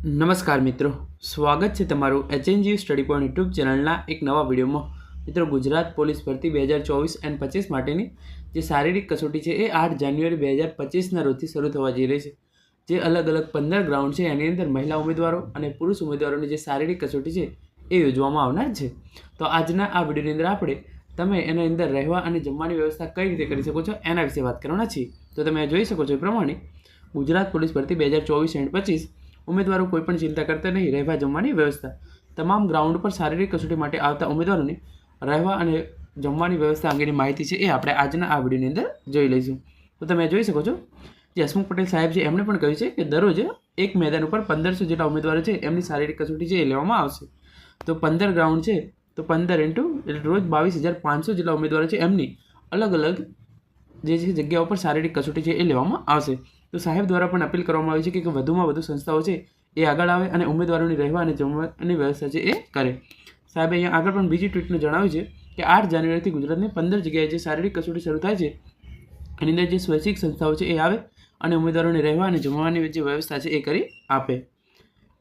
નમસ્કાર મિત્રો, સ્વાગત છે તમારું HNG સ્ટડી પોઈન્ટ યુટ્યુબ ચેનલના એક નવા વિડીયોમાં. મિત્રો, ગુજરાત પોલીસ ભરતી 2024 એન્ડ 25 માટેની જે શારીરિક કસોટી છે એ 8 જાન્યુઆરી 2025ના રોજથી શરૂ થવા જઈ રહી છે. જે અલગ અલગ 15 ગ્રાઉન્ડ છે એની અંદર મહિલા ઉમેદવારો અને પુરુષ ઉમેદવારોની જે શારીરિક કસોટી છે એ યોજવામાં આવનાર છે. તો આજના આ વિડીયોની અંદર આપણે તમે એની અંદર રહેવા અને જમવાની વ્યવસ્થા કઈ રીતે કરી શકો છો એના વિશે વાત કરવાના છીએ. તો તમે જોઈ શકો છો એ પ્રમાણે ગુજરાત પોલીસ ભરતી 2024 એન્ડ 25 ઉમેદવારો કોઈપણ ચિંતા કરતા નહીં. રહેવા જમવાની વ્યવસ્થા તમામ ગ્રાઉન્ડ પર શારીરિક કસોટી માટે આવતા ઉમેદવારોને રહેવા અને જમવાની વ્યવસ્થા અંગેની માહિતી છે એ આપણે આજના આ વિડીયોની અંદર જોઈ લઈશું. તો તમે જોઈ શકો છો જે હસમુખ પટેલ સાહેબ છે એમણે પણ કહ્યું છે કે દરરોજ એક મેદાન ઉપર 1500 જેટલા ઉમેદવારો છે એમની શારીરિક કસોટી છે એ લેવામાં આવશે. તો 15 ગ્રાઉન્ડ છે તો 15 ઇન્ટુ રોજ 22,500 જેટલા ઉમેદવારો છે એમની અલગ અલગ જે જગ્યાઓ પર શારીરિક કસોટી છે એ લેવામાં આવશે. તો સાહેબ દ્વારા પણ અપીલ કરવામાં આવી છે કે વધુમાં વધુ સંસ્થાઓ છે એ આગળ આવે અને ઉમેદવારોની રહેવા અને જમવાની વ્યવસ્થા છે એ કરે. સાહેબે અહીંયા આગળ પણ બીજી ટ્વીટને જણાવ્યું છે કે 8 જાન્યુઆરીથી ગુજરાતની 15 જગ્યાએ જે શારીરિક કસોટી શરૂ થાય છે એની અંદર જે સ્વૈચ્છિક સંસ્થાઓ છે એ આવે અને ઉમેદવારોને રહેવા અને જમવાની જે વ્યવસ્થા છે એ કરી આપે.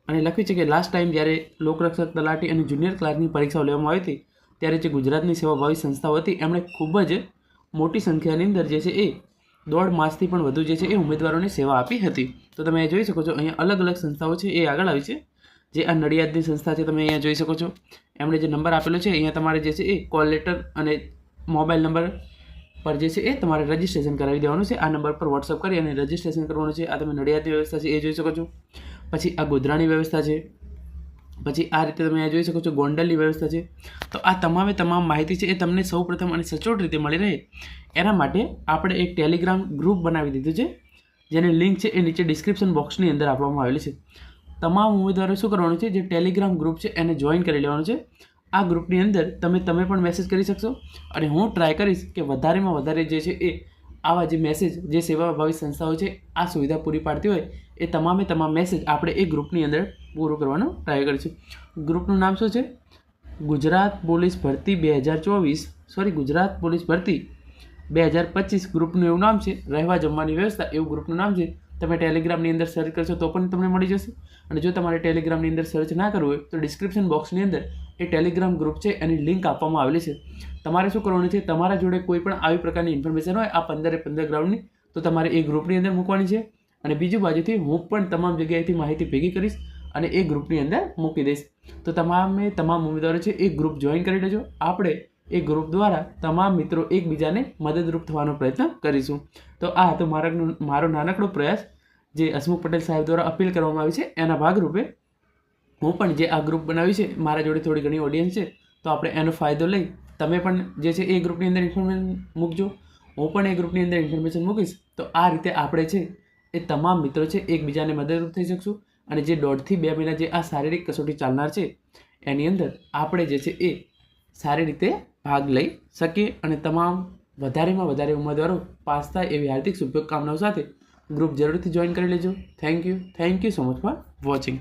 અને લખ્યું છે કે લાસ્ટ ટાઈમ જ્યારે લોકરક્ષક તલાટી અને જુનિયર ક્લાર્કની પરીક્ષાઓ લેવામાં આવી હતી ત્યારે જે ગુજરાતની સેવાભાવી સંસ્થાઓ હતી એમણે ખૂબ જ મોટી સંખ્યાની અંદર જે છે એ 1.5 માસથી પણ વધુ જે છે એ ઉમેદવારોને સેવા આપી હતી. તો તમે જોઈ શકો છો અહીંયા અલગ અલગ સંસ્થાઓ છે એ આગળ આવી છે. જે આ નડિયાદની સંસ્થા છે તમે અહીંયા જોઈ શકો છો. એમણે જે નંબર આપેલો છે અહીંયા તમારે જે છે એ કોલ લેટર અને મોબાઈલ નંબર પર જે છે એ તમારે રજિસ્ટ્રેશન કરાવી દેવાનું છે. આ નંબર પર વોટ્સઅપ કરી અને રજિસ્ટ્રેશન કરવાનું છે. આ તમે નડિયાદની વ્યવસ્થા છે એ જોઈ શકો છો. પછી આ ગોધરાની વ્યવસ્થા છે. પછી આ રીતે તમે અહીંયા જોઈ શકો છો ગોંડલની વ્યવસ્થા છે. તો આ તમામ માહિતી છે એ તમને સૌપ્રથમ અને સચોટ રીતે મળી રહે એના માટે આપણે એક ટેલિગ્રામ ગ્રુપ બનાવી દીધું છે જેની લિંક છે એ નીચે ડિસ્ક્રિપ્શન બોક્સની અંદર આપવામાં આવેલી છે. તમામ ઉમેદવારો શું કરવાનું છે, જે ટેલિગ્રામ ગ્રુપ છે એને જોઈન કરી લેવાનું છે. આ ગ્રુપની અંદર તમે પણ મેસેજ કરી શકશો અને હું ટ્રાય કરીશ કે વધારેમાં વધારે જે છે એ આવા જે મેસેજ જે સેવાભાવી સંસ્થાઓ છે આ સુવિધા પૂરી પાડતી હોય એ તમામ મેસેજ આપણે એ ગ્રુપની અંદર પૂરું કરવાનો ટ્રાય કરીશું. ગ્રુપનું નામ શું છે? ગુજરાત પોલીસ ભરતી 2025 ગ્રુપનું એવું નામ છે. રહેવા જમવાની વ્યવસ્થા એવું ગ્રુપનું નામ છે. તમે ટેલિગ્રામની અંદર સર્ચ કરશો તો પણ તમને મળી જશે. અને જો તમારે ટેલિગ્રામની અંદર સર્ચ ના કરવું હોય તો ડિસ્ક્રિપ્શન બોક્સની અંદર એ ટેલિગ્રામ ગ્રુપ છે એની લિંક આપવામાં આવેલી છે. તમારે શું કરવાનું છે, તમારા જોડે કોઈ પણ આવી પ્રકારની ઇન્ફોર્મેશન હોય આ 15 ગ્રાઉન્ડની તો તમારે એ ગ્રુપની અંદર મૂકવાની છે. અને બીજી બાજુથી હું પણ તમામ જગ્યાએથી માહિતી ભેગી કરીશ અને એ ગ્રુપની અંદર મૂકી દઈશ. તો તમામ ઉમેદવારો છે એ ગ્રુપ જોઈન કરી લેજો. આપણે એ ગ્રુપ દ્વારા તમામ મિત્રો એકબીજાને મદદરૂપ થવાનો પ્રયત્ન કરીશું. તો આ હતો મારો નાનકડો પ્રયાસ જે હસમુખ પટેલ સાહેબ દ્વારા અપીલ કરવામાં આવી છે એના ભાગરૂપે હું પણ જે આ ગ્રુપ બનાવી છે, મારા જોડે થોડી ઘણી ઓડિયન્સ છે તો આપણે એનો ફાયદો લઈ તમે પણ જે છે એ ગ્રુપની અંદર ઇન્ફોર્મેશન મૂકજો, હું પણ એ ગ્રુપની અંદર ઇન્ફોર્મેશન મૂકીશ. તો આ રીતે આપણે છે એ તમામ મિત્રો છે એકબીજાને મદદરૂપ થઈ શકશું. અને જે 1.5 થી 2 મહિના જે આ શારીરિક કસોટી ચાલનાર છે એની અંદર આપણે જે છે એ સારી રીતે ભાગ લઈ શકીએ અને વધારેમાં વધારે ઉમેદવારો પાસ થાય એવી હાર્દિક શુભકામનાઓ સાથે ગ્રુપ જરૂરથી જોઈન કરી લેજો. Thank you so much for watching.